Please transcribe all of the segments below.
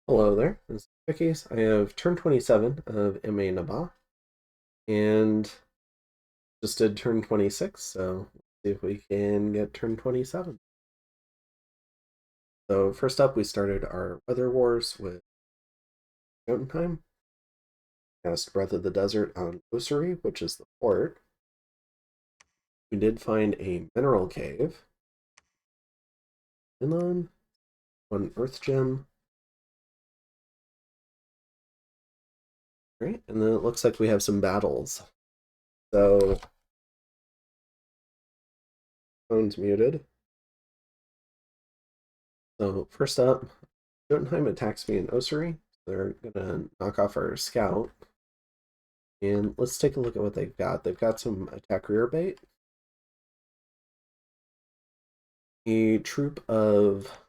Hello there, this is Cookies. I have turn 27 of MA Naba and just did turn 26, so let's see if we can get turn 27. So first up, we started our Weather Wars with Jotunheim. Cast Breath of the Desert on Osiri, which is the port. We did find a mineral cave. Inland, one earth gem. Right, and then it looks like we have some battles. So, phone's muted. So first up, Jotunheim attacks me in Osiri. They're gonna knock off our scout. And let's take a look at what they've got. They've got some attack rear bait, a troop of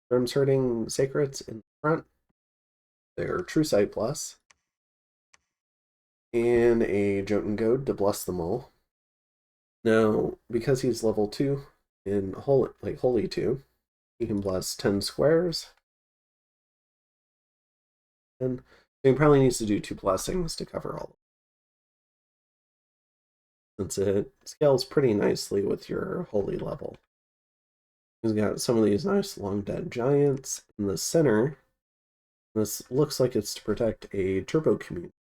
Worms herding sacreds in the front, their True Sight Plus, and a Jotun Goad to bless them all. Now, because he's level 2 in Holy 2, he can bless 10 squares. And he probably needs to do 2 blessings to cover all of them, since it scales pretty nicely with your Holy level. He's got some of these nice long dead giants in the center. This looks like it's to protect a turbo community.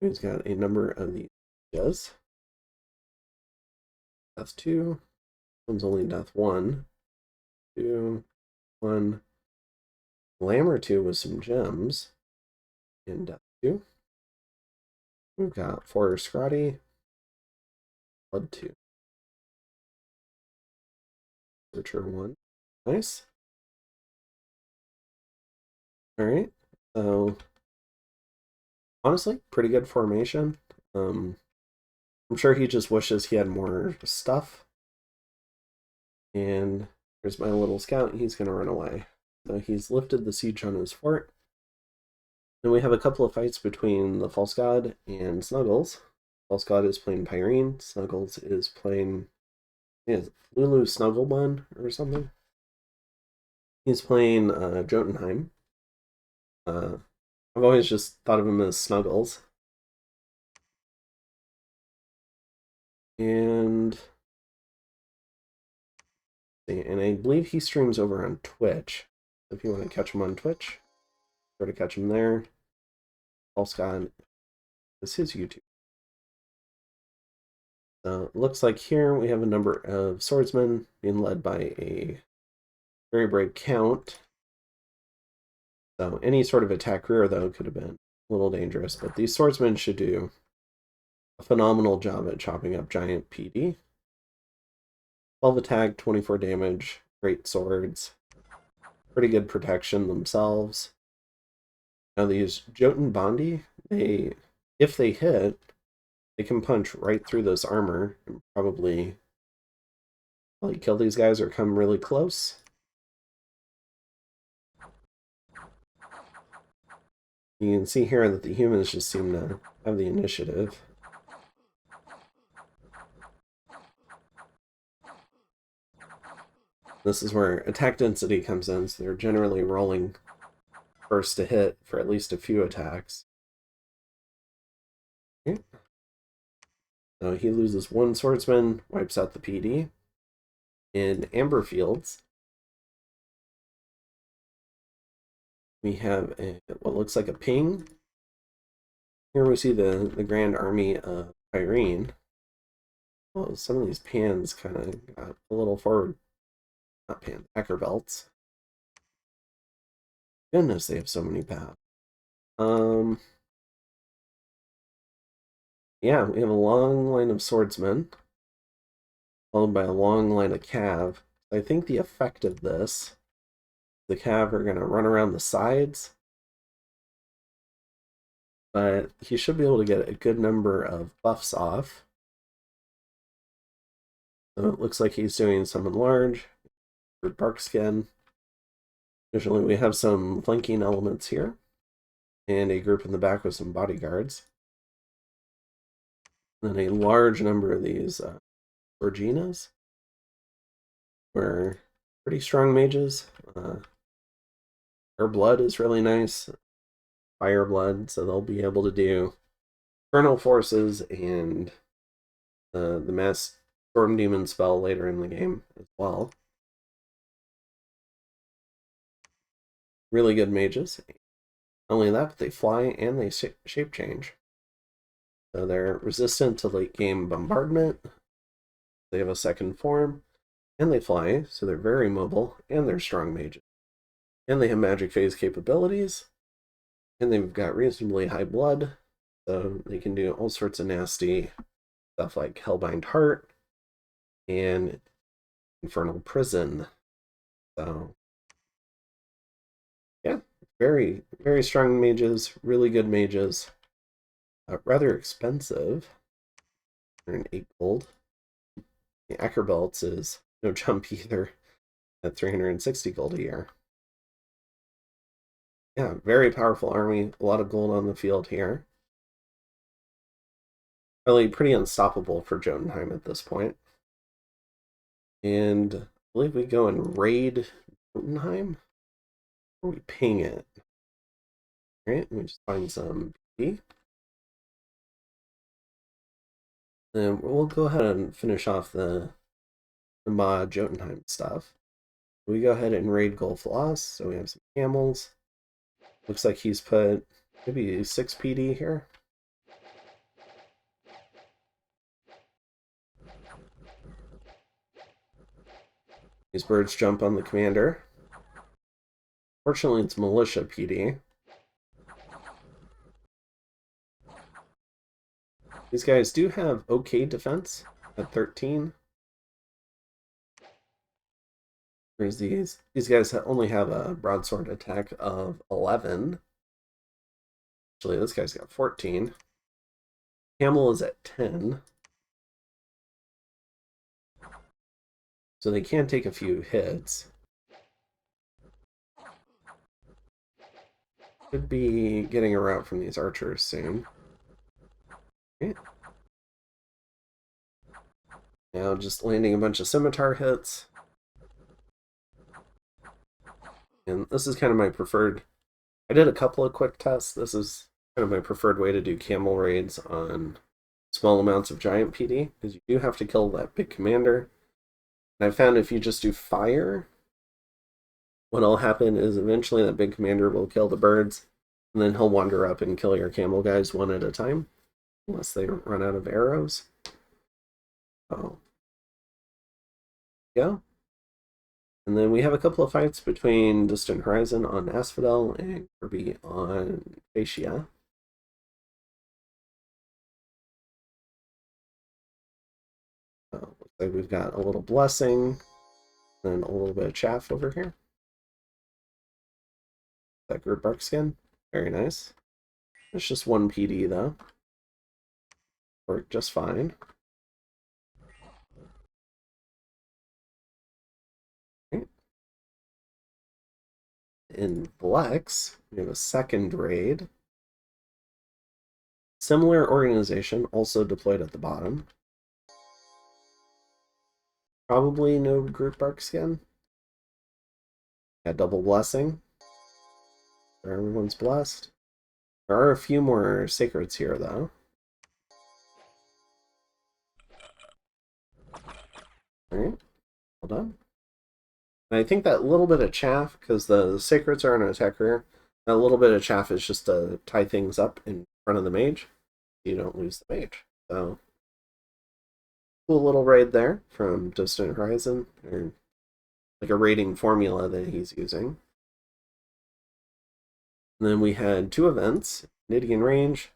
He's got a number of these. Yes. Death 2. One's only death 1. 2. 1. Glamour 2 with some gems. And death 2. We've got 4 Scrotty. Blood 2. Searcher 1. Nice. Alright. So, honestly, pretty good formation. I'm sure he just wishes he had more stuff. And here's my little scout. He's going to run away. So he's lifted the siege on his fort. Then we have a couple of fights between the False God and Snuggles. False God is playing Pyrene. Snuggles is playing Lulu Snugglebun or something. He's playing Jotunheim. I've always just thought of him as Snuggles. And I believe he streams over on Twitch. If you want to catch him on Twitch, try to catch him there. False God is his YouTube. Looks like here we have a number of swordsmen being led by a very brave count. So any sort of attack rear, though, could have been a little dangerous. But these swordsmen should do a phenomenal job at chopping up giant PD. 12 attack, 24 damage, great swords. Pretty good protection themselves. Now these Jotun Bondi, if they hit, they can punch right through this armor and probably kill these guys or come really close. You can see here that the humans just seem to have the initiative. This is where attack density comes in, so they're generally rolling first to hit for at least a few attacks. Okay. So he loses 1 swordsman, wipes out the PD. In Amber Fields, we have what looks like a ping. Here we see the Grand Army of Pyrene. Oh, some of these pans kind of got a little forward. Not pans, hacker belts. Goodness, they have so many paths. Yeah, we have a long line of swordsmen, followed by a long line of cav. I think the effect of this, the cav are going to run around the sides, but he should be able to get a good number of buffs off. So it looks like he's doing some enlarge for dark skin. Usually we have some flanking elements here, and a group in the back with some bodyguards. Then a large number of these Virginas were pretty strong mages. Her blood is really nice. Fire blood, so they'll be able to do Infernal Forces and the Mass Storm Demon spell later in the game as well. Really good mages. Not only that, but they fly and they shape change. So they're resistant to late game bombardment. They have a second form, and they fly, so they're very mobile, and they're strong mages. And they have magic phase capabilities, and they've got reasonably high blood, so they can do all sorts of nasty stuff like Hellbind Heart and Infernal Prison. So, yeah, very, very strong mages, really good mages. Rather expensive. They're an 8 gold. The Ackerbelts is no jump either at 360 gold a year. Yeah, very powerful army. A lot of gold on the field here. Really pretty unstoppable for Jotunheim at this point. And I believe we go and raid Jotunheim. Or we ping it. Alright, we just find some PP. Then we'll go ahead and finish off the mod Jotunheim stuff. We go ahead and raid Glyph, so we have some camels. Looks like he's put maybe 6 PD here. These birds jump on the commander. Fortunately, it's militia PD. These guys do have okay defense at 13. Whereas these guys only have a broadsword attack of 11. Actually, this guy's got 14. Camel is at 10. So they can take a few hits. Should be getting a rout from these archers soon. Okay. Now just landing a bunch of scimitar hits. And this is kind of my preferred. I did a couple of quick tests. This is kind of my preferred way to do camel raids on small amounts of giant PD, because you do have to kill that big commander. And I found if you just do fire, what'll happen is eventually that big commander will kill the birds, and then he'll wander up and kill your camel guys one at a time, unless they run out of arrows. Oh. Yeah. And then we have a couple of fights between Distant Horizon on Asphodel and Kirby on Fascia. Looks like we've got a little blessing and a little bit of chaff over here. That group bark skin, very nice. It's just 1 PD though. Worked just fine. Okay. In Blex, we have a second raid. Similar organization, also deployed at the bottom. Probably no group bark skin. Got double blessing. Everyone's blessed. There are a few more sacreds here, though. Alright, well done. And I think that little bit of chaff, because the sacreds are an attack rear, that little bit of chaff is just to tie things up in front of the mage. You don't lose the mage. So, cool little raid there from Distant Horizon, or like a raiding formula that he's using. And then we had 2 events. Nidian Range,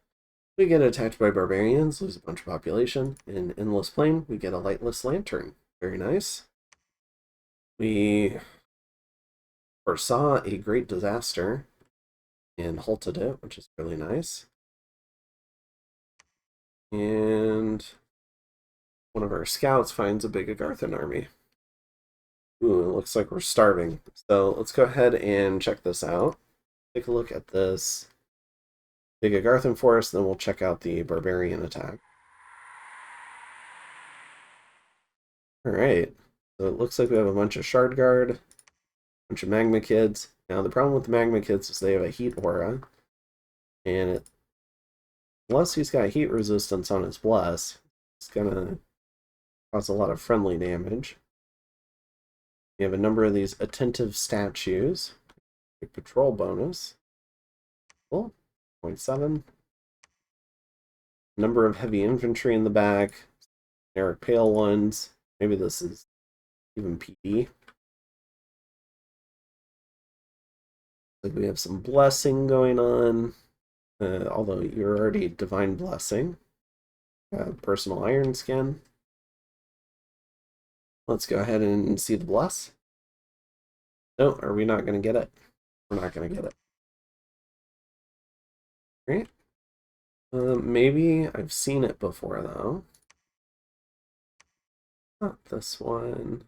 we get attacked by barbarians, lose a bunch of population. In Endless Plain, we get a lightless lantern. Very nice. We foresaw a great disaster and halted it, which is really nice. And one of our scouts finds a big Agarthan army. Ooh, it looks like we're starving. So let's go ahead and check this out. Take a look at this big Agarthan forest, then we'll check out the barbarian attack. Alright, so it looks like we have a bunch of Shard Guard, a bunch of Magma Kids, Now, the problem with the magma kits is they have a heat aura, and unless he's got heat resistance on his bless, it's gonna cause a lot of friendly damage. We have a number of these attentive statues. A patrol bonus. Cool. 0.7. Number of heavy infantry in the back. Generic pale ones. Maybe this is even PD. Like we have some blessing going on. Although you're already divine blessing. Personal iron skin. Let's go ahead and see the bless. No, are we not going to get it? We're not going to get it. Great. Maybe I've seen it before, though. Not this one.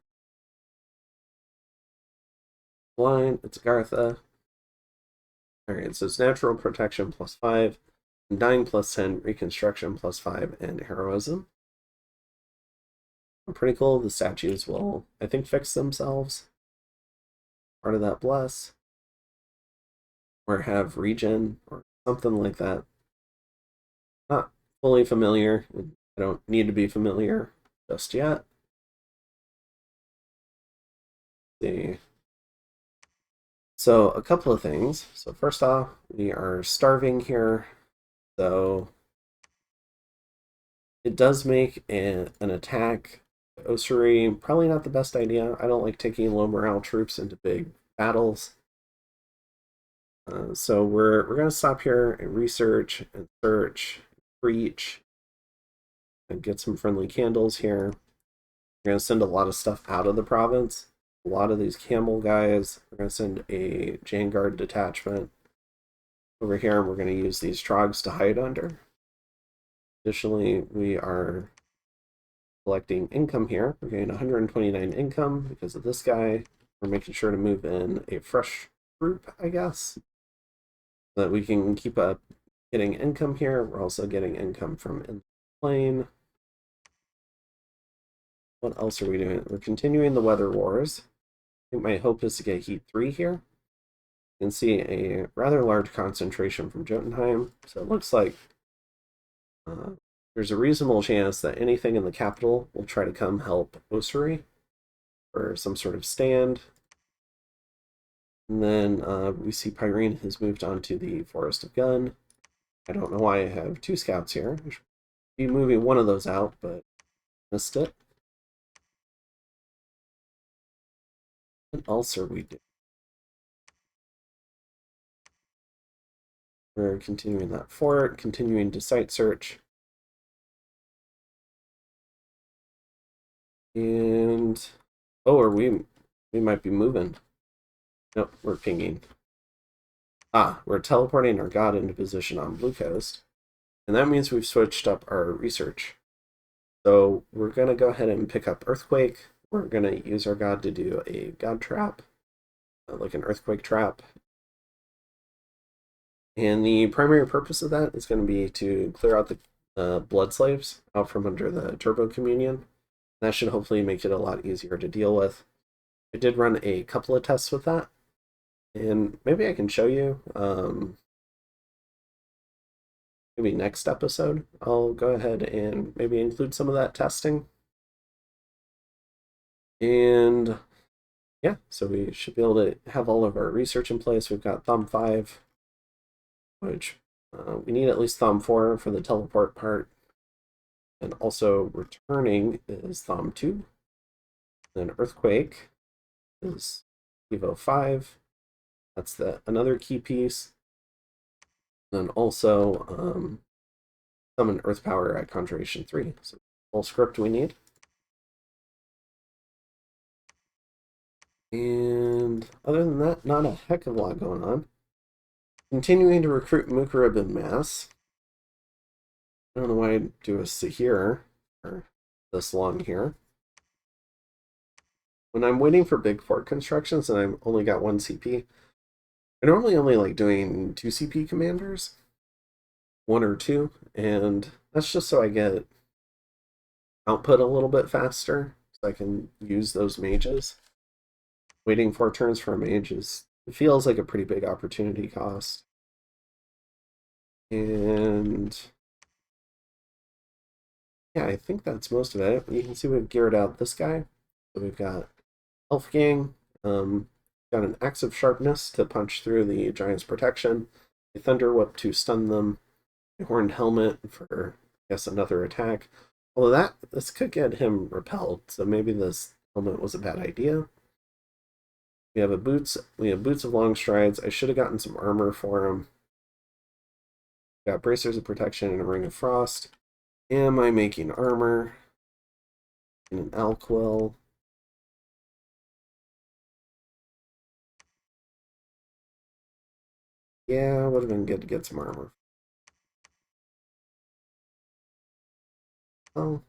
Blind, it's Gartha. Alright, so it's natural protection +5, dying +10, reconstruction +5, and heroism. Pretty cool. The statues will, I think, fix themselves. Part of that bless. Or have regen, or something like that. Not fully familiar. I don't need to be familiar just yet. Let's see. So a couple of things. So first off, we are starving here. So it does make an attack ossuary probably not the best idea. I don't like taking low morale troops into big battles. So we're going to stop here and research and search, preach, and get some friendly candles here. We're going to send a lot of stuff out of the province. A lot of these camel guys. We're going to send a Vanguard detachment over here, and we're going to use these trogs to hide under. Additionally, we are collecting income here. We're getting 129 income because of this guy. We're making sure to move in a fresh group, I guess, so that we can keep up getting income here. We're also getting income from in the plane. What else are we doing? We're continuing the weather wars. I think my hope is to get heat 3 here. You can see a rather large concentration from Jotunheim. So it looks like there's a reasonable chance that anything in the capital will try to come help Ossuary for some sort of stand. And then we see Pyrene has moved on to the Forest of Gun. I don't know why I have 2 scouts here. I should be moving one of those out, but missed it. What else are we doing? We're continuing that fort, continuing to site search. And we might be moving. Nope, we're pinging. We're teleporting our god into position on Blue Coast. And that means we've switched up our research. So we're going to go ahead and pick up Earthquake. We're going to use our god to do a god trap, like an earthquake trap. And the primary purpose of that is going to be to clear out the blood slaves out from under the Turbo Communion. That should hopefully make it a lot easier to deal with. I did run a couple of tests with that, and maybe I can show you. Maybe next episode, I'll go ahead and maybe include some of that testing. And yeah, so we should be able to have all of our research in place. We've got Thumb 5, which we need at least Thumb 4 for the teleport part. And also returning is Thumb 2. Then Earthquake is Evo 5. That's another key piece. And also summon Earth Power at Conjuration 3. So full script we need. And other than that, not a heck of a lot going on. Continuing to recruit Mukarib en masse. I don't know why I do a Sahir for this long here. When I'm waiting for big fort constructions and I've only got 1 CP, I normally only like doing 2 CP commanders, 1 or 2, and that's just so I get output a little bit faster, so I can use those mages. Waiting 4 turns for a mage is It feels like a pretty big opportunity cost. And yeah, I think that's most of it. You can see we've geared out this guy. So we've got Elf Gang, got an Axe of Sharpness to punch through the Giant's protection, a Thunder Whip to stun them, a Horned Helmet for, I guess, another attack. Although this could get him repelled, so maybe this helmet was a bad idea. We have boots of long strides. I should have gotten some armor for him. Got bracers of protection and a ring of frost. Am I making armor? And an Alquill. Yeah, would have been good to get some armor. Oh.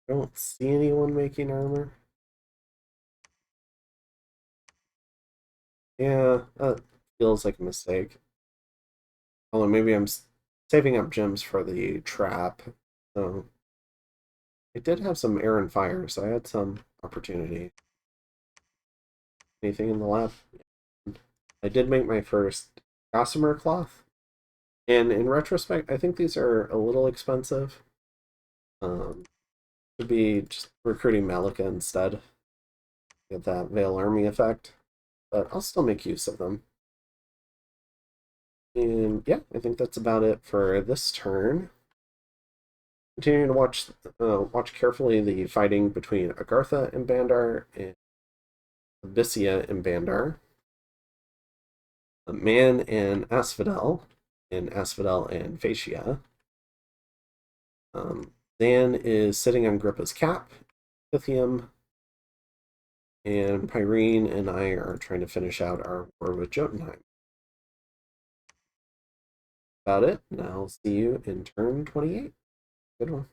I don't see anyone making armor. Yeah, that feels like a mistake. Although maybe I'm saving up gems for the trap. So I did have some air and fire, so I had some opportunity. Anything in the lab? I did make my first gossamer cloth. And in retrospect, I think these are a little expensive. Should be just recruiting Malika instead. Get that Veil Army effect. But I'll still make use of them. And yeah, I think that's about it for this turn. Continuing to watch carefully the fighting between Agartha and Bandar and Abyssia and Bandar. Man and Asphodel and Fascia. Zan is sitting on Grippa's cap, Lithium, and Pyrene and I are trying to finish out our war with Jotunheim. About it, and I'll see you in turn 28. Good one.